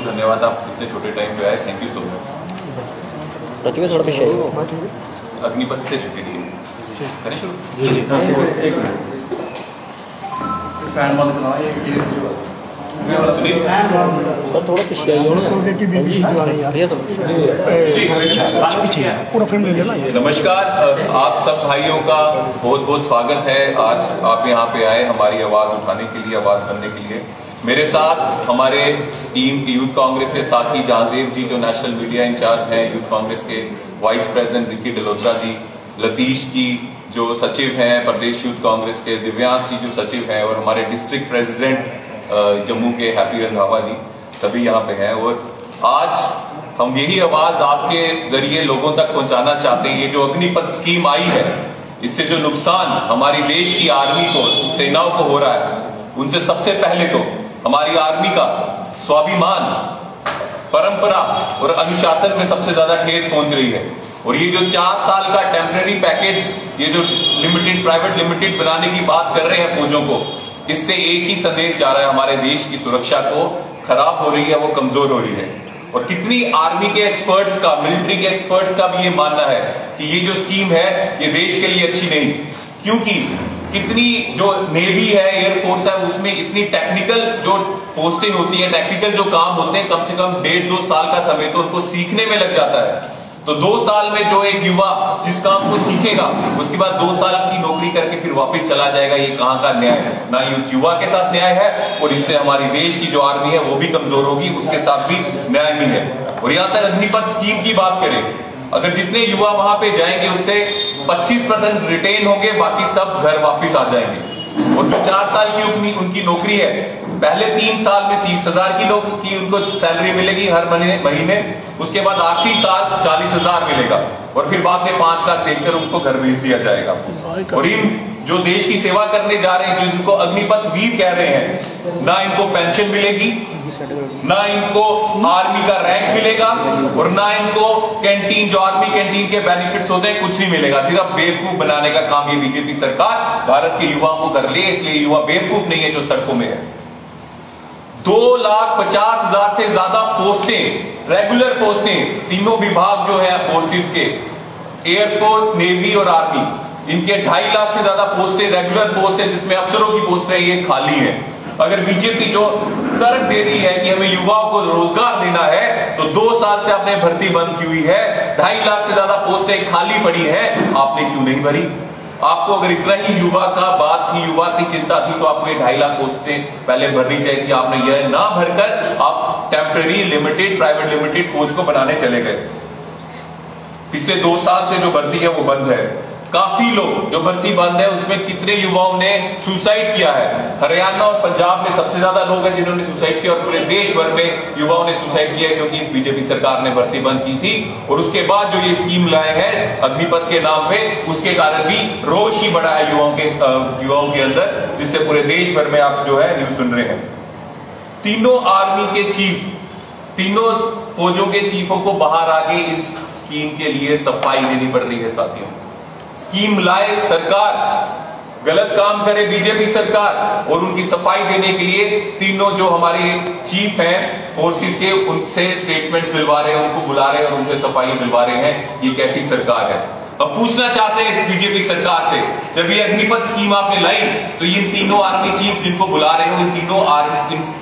बहुत धन्यवाद, आप इतने छोटे टाइम पे आए, थैंक यू सो मच। थोड़ा पीछे अग्निपथ से रिलेटेड करें शुरू? फैन बंद करना ये सर थोड़ा पीछे पूरा फ्रेम ले लेना। नमस्कार, आप सब भाइयों का बहुत बहुत स्वागत है। आज आप यहाँ पे आए हमारी आवाज उठाने के लिए, आवाज करने के लिए। मेरे साथ हमारे टीम के यूथ कांग्रेस के साथी जहांजेब जी जो नेशनल मीडिया इंचार्ज हैं, यूथ कांग्रेस के वाइस प्रेसिडेंट रिकी डलोत्रा जी, लतीश जी जो सचिव हैं प्रदेश यूथ कांग्रेस के, दिव्यांश जी जो सचिव हैं, और हमारे डिस्ट्रिक्ट प्रेसिडेंट जम्मू के हैप्पी रंधावा जी, सभी यहाँ पे हैं। और आज हम यही आवाज आपके जरिए लोगों तक पहुंचाना चाहते हैं। ये जो अग्निपथ स्कीम आई है, इससे जो नुकसान हमारी देश की आर्मी को, सेनाओं को हो रहा है, उनसे सबसे पहले तो हमारी आर्मी का स्वाभिमान, परंपरा और अनुशासन में सबसे ज्यादा ठेस पहुंच रही है। और ये जो 4 साल का टेम्पररी पैकेज, ये जो लिमिटेड, प्राइवेट लिमिटेड बनाने की बात कर रहे हैं फौजों को, इससे एक ही संदेश जा रहा है, हमारे देश की सुरक्षा को खराब हो रही है, वो कमजोर हो रही है। और कितनी आर्मी के एक्सपर्ट्स का, मिलिट्री के एक्सपर्ट्स का भी ये मानना है कि ये जो स्कीम है ये देश के लिए अच्छी नहीं, क्योंकि कितनी जो नेवी है, एयरफोर्स है, उसमें इतनी टेक्निकल जो पोस्टिंग होती है, टेक्निकल जो काम होते हैं, कम से कम 1.5-2 साल का समय तो उनको सीखने में लग जाता है। तो 2 साल में जो एक युवा जिस काम को सीखेगा, उसके बाद 2 साल की नौकरी करके फिर वापस चला जाएगा, ये कहां का न्याय है? ना ही उस युवा के साथ न्याय है, और इससे हमारी देश की जो आर्मी है वो भी कमजोर होगी, उसके साथ भी न्याय नहीं है। और यहां तक अग्निपथ स्कीम की बात करें, अगर जितने युवा वहां पे जाएंगे उससे 25% रिटेन होंगे, बाकी सब घर वापिस आ जाएंगे। और जो 4 साल की उनकी नौकरी है, पहले 3 साल में 30,000 की उनको सैलरी मिलेगी हर महीने, उसके बाद आखिरी साल 40,000 मिलेगा, और फिर बाद में 5 लाख देकर उनको घर भेज दिया जाएगा। और इन जो देश की सेवा करने जा रहे हैं, जो इनको अग्निपथ वीर कह रहे हैं, ना इनको पेंशन मिलेगी, ना इनको आर्मी का रैंक मिलेगा, और ना इनको कैंटीन, जो आर्मी कैंटीन के बेनिफिट्स होते हैं, कुछ नहीं मिलेगा। सिर्फ बेवकूफ बनाने का काम ये बीजेपी सरकार भारत के युवाओं को कर रही है। इसलिए युवा बेवकूफ नहीं है जो सड़कों में है। 2,50,000 से ज्यादा पोस्टें, रेगुलर पोस्टें, तीनों विभाग जो है फोर्सेस के, एयरफोर्स, नेवी और आर्मी, इनके 2.5 लाख से ज्यादा पोस्टें रेगुलर पोस्ट है, जिसमें अफसरों की पोस्ट है, ये खाली है। अगर बीजेपी जो तर्क दे रही है कि हमें युवाओं को रोजगार देना है, तो 2 साल से आपने भर्ती बंद की हुई है, 2.5 लाख से ज्यादा पोस्टें खाली पड़ी है, आपने क्यों नहीं भरी? आपको अगर इतना ही युवा का बात थी, युवा की चिंता थी, तो आपको 2.5 लाख पोस्टें पहले भरनी चाहिए थी। आपने यह ना भरकर आप टेम्पररी लिमिटेड, प्राइवेट लिमिटेड फौज को बनाने चले गए। पिछले 2 साल से जो भर्ती है वो बंद है। काफी लोग, जो भर्ती बंद है उसमें कितने युवाओं ने सुसाइड किया है? हरियाणा और पंजाब में सबसे ज्यादा लोग हैं जिन्होंने सुसाइड किया, और पूरे देश भर में युवाओं ने सुसाइड किया, क्योंकि इस बीजेपी सरकार ने भर्ती बंद की थी। और उसके बाद जो ये स्कीम लाए हैं अग्निपथ के नाम पे, उसके कारण भी रोष ही बढ़ा है युवाओं के अंदर, जिससे पूरे देश भर में आप जो है न्यूज सुन रहे हैं। तीनों आर्मी के चीफ, तीनों फौजों के चीफों को बाहर आके इस स्कीम के लिए सफाई देनी पड़ रही है। साथियों, स्कीम लाए सरकार, गलत काम करे बीजेपी सरकार, और उनकी सफाई देने के लिए तीनों जो हमारे चीफ हैं फोर्सेस के, उनसे स्टेटमेंट्स दिलवा रहे हैं, उनको बुला रहे हैं और उनसे सफाई दिलवा रहे हैं। ये कैसी सरकार है? अब पूछना चाहते हैं बीजेपी सरकार से, जब ये अग्निपथ स्कीम आपने लाई, तो ये तीनों आर्मी चीफ जिनको बुला रहे हो, इन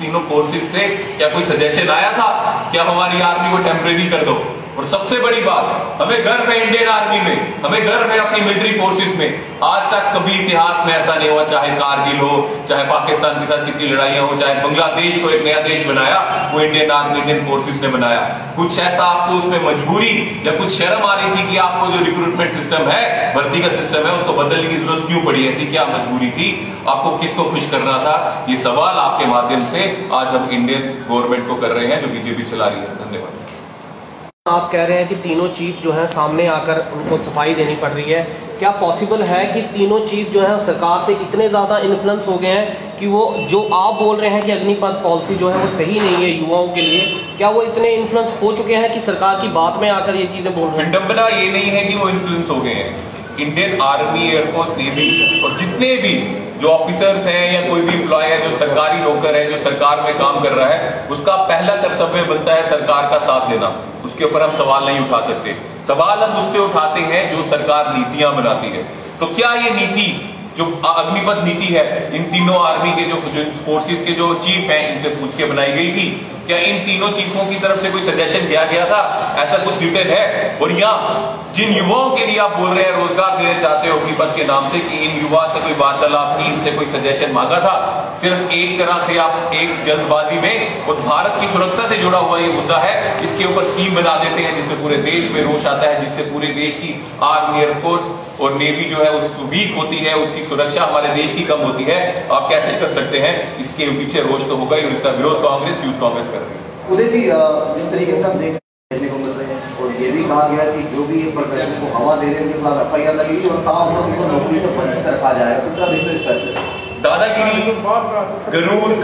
तीनों फोर्सेस से क्या कोई सजेशन आया था क्या हमारी आर्मी को टेम्परेरी कर दो? और सबसे बड़ी बात, हमें गर्व है इंडियन आर्मी में, हमें गर्व है अपनी मिलिट्री फोर्सेस में। आज तक कभी इतिहास में ऐसा नहीं हुआ, चाहे कारगिल हो, चाहे पाकिस्तान के साथ कितनी लड़ाइयां हो, चाहे बांग्लादेश को एक नया देश बनाया, वो इंडियन आर्मी, इंडियन फोर्सेस ने बनाया। कुछ ऐसा आपको उसमें मजबूरी या कुछ शर्म आ रही थी कि आपको जो रिक्रूटमेंट सिस्टम है, भर्ती का सिस्टम है, उसको बदलने की जरूरत क्यों पड़ी? ऐसी क्या मजबूरी थी? आपको किसको खुश करना था? ये सवाल आपके माध्यम से आज हम इंडियन गवर्नमेंट को कर रहे हैं, जो बीजेपी चला रही है। धन्यवाद। आप कह रहे हैं कि तीनों चीफ जो है सामने आकर उनको सफाई देनी पड़ रही है। क्या पॉसिबल है कि तीनों चीफ जो है सरकार से इतने ज़्यादा इन्फ्लुएंस हो गए हैं कि वो जो आप बोल रहे हैं कि अग्निपथ पॉलिसी जो है वो सही नहीं है युवाओं के लिए, क्या वो इतने इन्फ्लुएंस हो चुके हैं कि सरकार की बात में आकर ये चीज़ें बोल रहे हैं? विडंबना ये नहीं है कि वो इन्फ्लुएंस हो गए हैं। इंडियन आर्मी, एयरफोर्स, नेवी और जितने भी जो ऑफिसर्स हैं या कोई भी एम्प्लॉय है, जो सरकारी नौकर है, जो सरकार में काम कर रहा है, उसका पहला कर्तव्य बनता है सरकार का साथ देना। उसके ऊपर हम सवाल नहीं उठा सकते। सवाल हम उस पर उठाते हैं जो सरकार नीतियां बनाती है। तो क्या ये नीति जो अग्निपथ नीति है इन तीनों आर्मी के जो फोर्सेस के जो चीफ हैं इनसे पूछ के बनाई गई थी? क्या इन तीनों चीफों की तरफ से कोई सजेशन दिया गया था? ऐसा कुछ रिटन है? और यहाँ जिन युवाओं के लिए आप बोल रहे हैं रोजगार देना चाहते हो अग्निपथ के नाम से, कि इन युवा से कोई वार्तालाप की, इनसे कोई सजेशन मांगा था? सिर्फ एक तरह से आप एक जल्दबाजी में, और भारत की सुरक्षा से जुड़ा हुआ ये मुद्दा है, इसके ऊपर स्कीम बना देते हैं जिसमें पूरे देश में रोष आता है, जिससे पूरे देश की आर्मी, एयरफोर्स और नेवी जो है उस वीक होती है, उसकी सुरक्षा हमारे देश की कम होती है। आप कैसे कर सकते हैं? इसके पीछे रोष तो होगा ही, और इसका विरोध कांग्रेस, यूथ कांग्रेस कर रही है। उदय जी, जिस तरीके से हम देखने को मिल रहे हैं, और ये भी कहा गया कि जो भी ये प्रदर्शन को हवा दे रहे हैं उनके खिलाफ FIR लगेगी और ताउम्र उनको नौकरी से वंचित रखा जाएगा। किस तरह देखते हैं इस फैसले? दादागिरी, गरूर,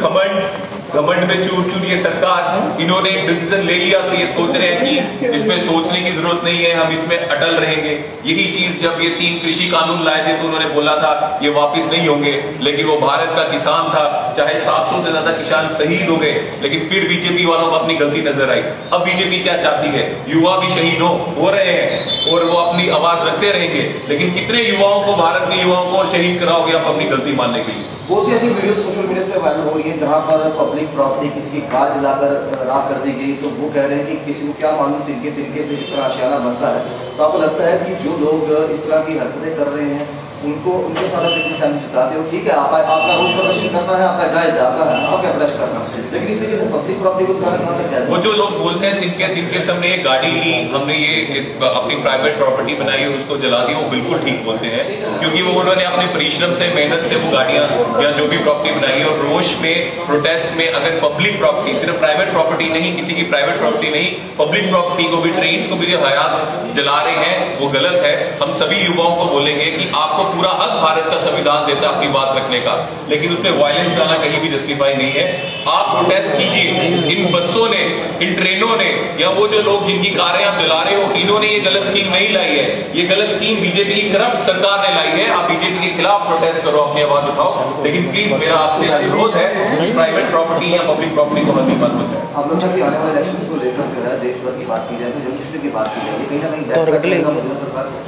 घमंड में चूर चूर ये सरकार, इन्होंने एक डिसीजन ले लिया तो ये सोच रहे हैं कि इसमें सोचने की जरूरत नहीं है, हम इसमें अटल रहेंगे। यही चीज जब ये 3 कृषि कानून लाए थे तो उन्होंने बोला था ये वापस नहीं होंगे, लेकिन वो भारत का किसान था, चाहे 700 से ज्यादा किसान शहीद हो गए, लेकिन फिर बीजेपी वालों को अपनी गलती नजर आई। अब बीजेपी क्या चाहती है? युवा भी शहीद हो रहे हैं और वो अपनी आवाज रखते रहेंगे, लेकिन कितने युवाओं को, भारत के युवाओं को शहीद कराओगे आप अपनी गलती मानने के लिए? बहुत सी ऐसी वीडियो सोशल मीडिया पे वायरल हो रही है जहां पर पब्लिक प्रॉपर्टी किसी की कार जलाकर राख कर दी गई, तो वो कह रहे हैं कि किसी को क्या मालूम तिनके से इस तरह आशियाना बनता है। तो आपको लगता है कि जो लोग इस तरह की हरकतें कर रहे हैं उनको उनके साथ अपनी सहमति जताते हो? ठीक है, आपका रोज प्रदर्शन करना है, आपका जायज है, आपका है, आप क्या प्रदर्शन करना है, लेकिन इस तरीके से पब्लिक प्रॉपर्टी को कहां तक जायज? वो जो लोग बोलते हैं तिनके से हमने ये गाड़ी ली, हमने ये अपनी प्राइवेट प्रॉपर्टी बनाई और उसको जला दी, वो बिल्कुल ठीक बोलते हैं, क्योंकि वो उन्होंने अपने परिश्रम से, मेहनत से वो गाड़ियां या जो भी प्रॉपर्टी बनाई है, और रोष में, प्रोटेस्ट में अगर पब्लिक प्रॉपर्टी, सिर्फ प्राइवेट प्रॉपर्टी नहीं, किसी की प्राइवेट प्रॉपर्टी नहीं, पब्लिक प्रॉपर्टी को भी, ट्रेन को भी जो हयात जला रहे हैं वो गलत है। हम सभी युवाओं को बोलेंगे कि आपको पूरा हक भारत का संविधान देता है अपनी बात रखने का, लेकिन उसमें वायलेंस लाना कहीं भी जस्टिफाई नहीं है। आप प्रोटेस्ट कीजिए। इन बसों ने, इन ट्रेनों ने, या वो जो लोग जिनकी कारें आप जला रहे हो, इन्होंने ये गलत स्कीम नहीं लाई है। ये गलत स्कीम बीजेपी की करप्ट सरकार ने लाई है। आप बीजेपी के खिलाफ प्रोटेस्ट करो, अपनी आवाज उठाओ, लेकिन प्लीज मेरा आपसे अनुरोध है कि प्राइवेट प्रॉपर्टी या पब्लिक प्रॉपर्टी को बंदी मत बचाए। आप लोग आने वाले इलेक्शन को लेकर जो है देश भर की बात की जाए, जम्मू कश्मीर की बात की जाए, कहीं ना कहीं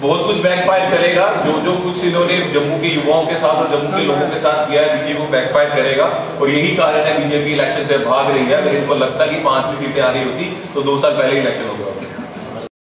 बहुत कुछ बैकफायर करेगा। जो कुछ इन्होंने जम्मू के युवाओं के साथ और जम्मू के लोगों के साथ किया है, बीजेपी को बैकफायर करेगा, और यही कारण है बीजेपी इलेक्शन से भाग रही है। अगर इनको लगता कि 5 सीटें आ रही होती तो 2 साल पहले इलेक्शन हो गया।